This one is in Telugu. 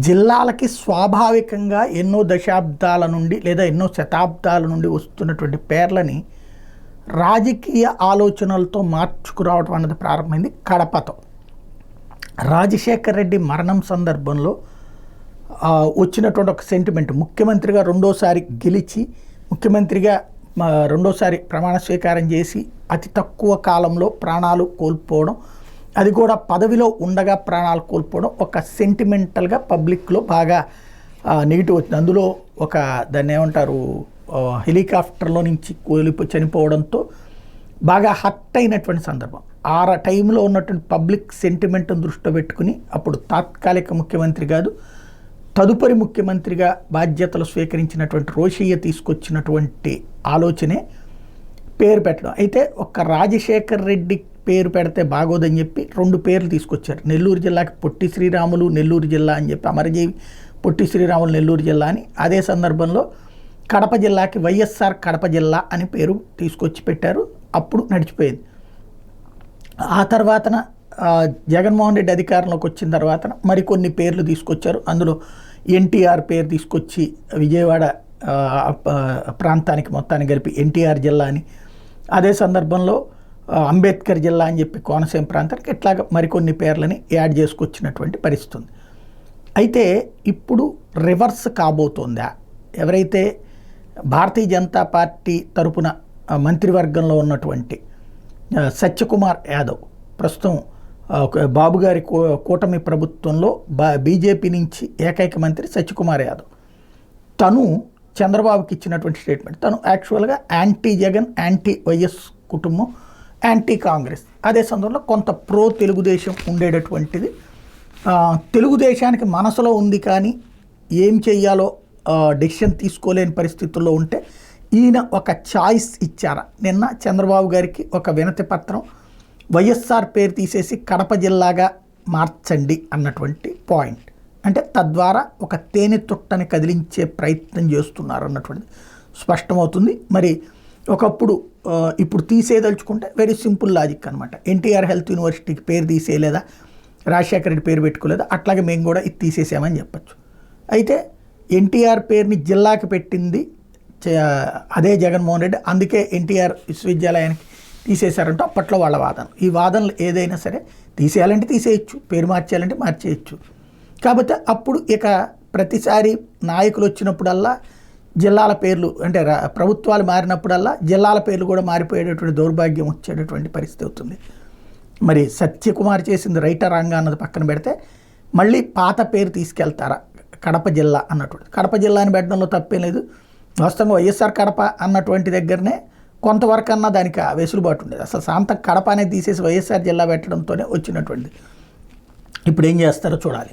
జిల్లాలకి స్వాభావికంగా ఎన్నో దశాబ్దాల నుండి లేదా ఎన్నో శతాబ్దాల నుండి వస్తున్నటువంటి పేర్లని రాజకీయ ఆలోచనలతో మార్చుకురావడం అన్నది ప్రారంభమైంది కడపతో. రాజశేఖర్ రెడ్డి మరణం సందర్భంలో వచ్చినటువంటి ఒక సెంటిమెంట్, ముఖ్యమంత్రిగా రెండోసారి గెలిచి ముఖ్యమంత్రిగా రెండోసారి ప్రమాణ స్వీకారం చేసి అతి తక్కువ కాలంలో ప్రాణాలు కోల్పోవడం, అది కూడా పదవిలో ఉండగా ప్రాణాలు కోల్పోవడం ఒక సెంటిమెంటల్గా పబ్లిక్లో బాగా నెగిటివ్ వచ్చింది. అందులో ఒక దాన్ని ఏమంటారు, హెలికాప్టర్లో నుంచి చనిపోవడంతో బాగా హర్ట్ అయినటువంటి సందర్భం. ఆ టైంలో ఉన్నటువంటి పబ్లిక్ సెంటిమెంట్ని దృష్టిలో పెట్టుకుని అప్పుడు తాత్కాలిక ముఖ్యమంత్రి కాదు, తదుపరి ముఖ్యమంత్రిగా బాధ్యతలు స్వీకరించినటువంటి రోషయ్య తీసుకొచ్చినటువంటి ఆలోచనే పేరు పెట్టడం. అయితే ఒక్క రాజశేఖర్ రెడ్డి పేరు పెడితే బాగోదని చెప్పి రెండు పేర్లు తీసుకొచ్చారు. నెల్లూరు జిల్లాకి పొట్టి శ్రీరాములు నెల్లూరు జిల్లా అని చెప్పి, అమరజీవి పొట్టి శ్రీరాములు నెల్లూరు జిల్లా అని, అదే సందర్భంలో కడప జిల్లాకి వైఎస్ఆర్ కడప జిల్లా అని పేరు తీసుకొచ్చి పెట్టారు. అప్పుడు నడిచిపోయింది. ఆ తర్వాతన జగన్మోహన్ రెడ్డి అధికారంలోకి వచ్చిన తర్వాత మరికొన్ని పేర్లు తీసుకొచ్చారు. అందులో ఎన్టీఆర్ పేరు తీసుకొచ్చి విజయవాడ ప్రాంతానికి మొత్తాన్ని కలిపి ఎన్టీఆర్ జిల్లా అని, అదే సందర్భంలో అంబేద్కర్ జిల్లా అని చెప్పి కోనసీమ ప్రాంతానికి ఇట్లాగా మరికొన్ని పేర్లని యాడ్ చేసుకొచ్చినటువంటి పరిస్థితి ఉంది. అయితే ఇప్పుడు రివర్స్ కాబోతోందా? ఎవరైతే భారతీయ జనతా పార్టీ తరపున మంత్రివర్గంలో ఉన్నటువంటి సత్యకుమార్ యాదవ్, ప్రస్తుతం బాబు గారి కూటమి ప్రభుత్వంలో బీజేపీ నుంచి ఏకైక మంత్రి సత్యకుమార్ యాదవ్, తను చంద్రబాబుకి ఇచ్చినటువంటి స్టేట్మెంట్, తను యాక్చువల్గా యాంటీ జగన్, యాంటీ వైఎస్ కుటుంబం, యాంటీ కాంగ్రెస్, అదే సందర్భంలో కొంత ప్రో తెలుగుదేశం ఉండేటటువంటిది. తెలుగుదేశానికి మనసులో ఉంది కానీ ఏం చెయ్యాలో డెసిషన్ తీసుకోలేని పరిస్థితుల్లో ఉంటే ఈయన ఒక చాయిస్ ఇచ్చారా నిన్న చంద్రబాబు గారికి, ఒక వినతి పత్రం, వైఎస్ఆర్ పేరు తీసేసి కడప జిల్లాగా మార్చండి అన్నటువంటి పాయింట్. అంటే తద్వారా ఒక తేనె తుట్టని కదిలించే ప్రయత్నం చేస్తున్నారు అన్నటువంటిది స్పష్టమవుతుంది. మరి ఒకప్పుడు ఇప్పుడు తీసేయదలుచుకుంటే వెరీ సింపుల్ లాజిక్ అనమాట. ఎన్టీఆర్ హెల్త్ యూనివర్సిటీకి పేరు తీసేయలేదా, రాజశేఖర రెడ్డి పేరు పెట్టుకోలేదా, అట్లాగే మేము కూడా ఇది తీసేసామని చెప్పచ్చు. అయితే ఎన్టీఆర్ పేరుని జిల్లాకి పెట్టింది అదే జగన్మోహన్ రెడ్డి, అందుకే ఎన్టీఆర్ విశ్వవిద్యాలయానికి తీసేశారంటూ అప్పట్లో వాళ్ళ వాదన. ఈ వాదనలు ఏదైనా సరే తీసేయాలంటే తీసేయచ్చు, పేరు మార్చేయాలంటే మార్చేయచ్చు. కాకపోతే అప్పుడు ఇక ప్రతిసారి నాయకులు వచ్చినప్పుడల్లా జిల్లాల పేర్లు, అంటే ప్రభుత్వాలు మారినప్పుడల్లా జిల్లాల పేర్లు కూడా మారిపోయేటటువంటి దౌర్భాగ్యం వచ్చేటటువంటి పరిస్థితి అవుతుంది. మరి సత్యకుమార్ చేసింది రైటా రాంగా అన్నది పక్కన పెడితే మళ్ళీ పాత పేరు తీసుకెళ్తారా కడప జిల్లా అన్నటువంటి. కడప జిల్లాని పెట్టడంలో తప్పేం లేదు. వాస్తవంగా వైఎస్ఆర్ కడప అన్నటువంటి దగ్గరనే కొంతవరకు అన్నా దానికి వెసులుబాటు ఉండేది. అసలు సాంతం కడప అనేది తీసేసి వైఎస్ఆర్ జిల్లా పెట్టడంతోనే వచ్చినటువంటిది. ఇప్పుడు ఏం చేస్తారో చూడాలి.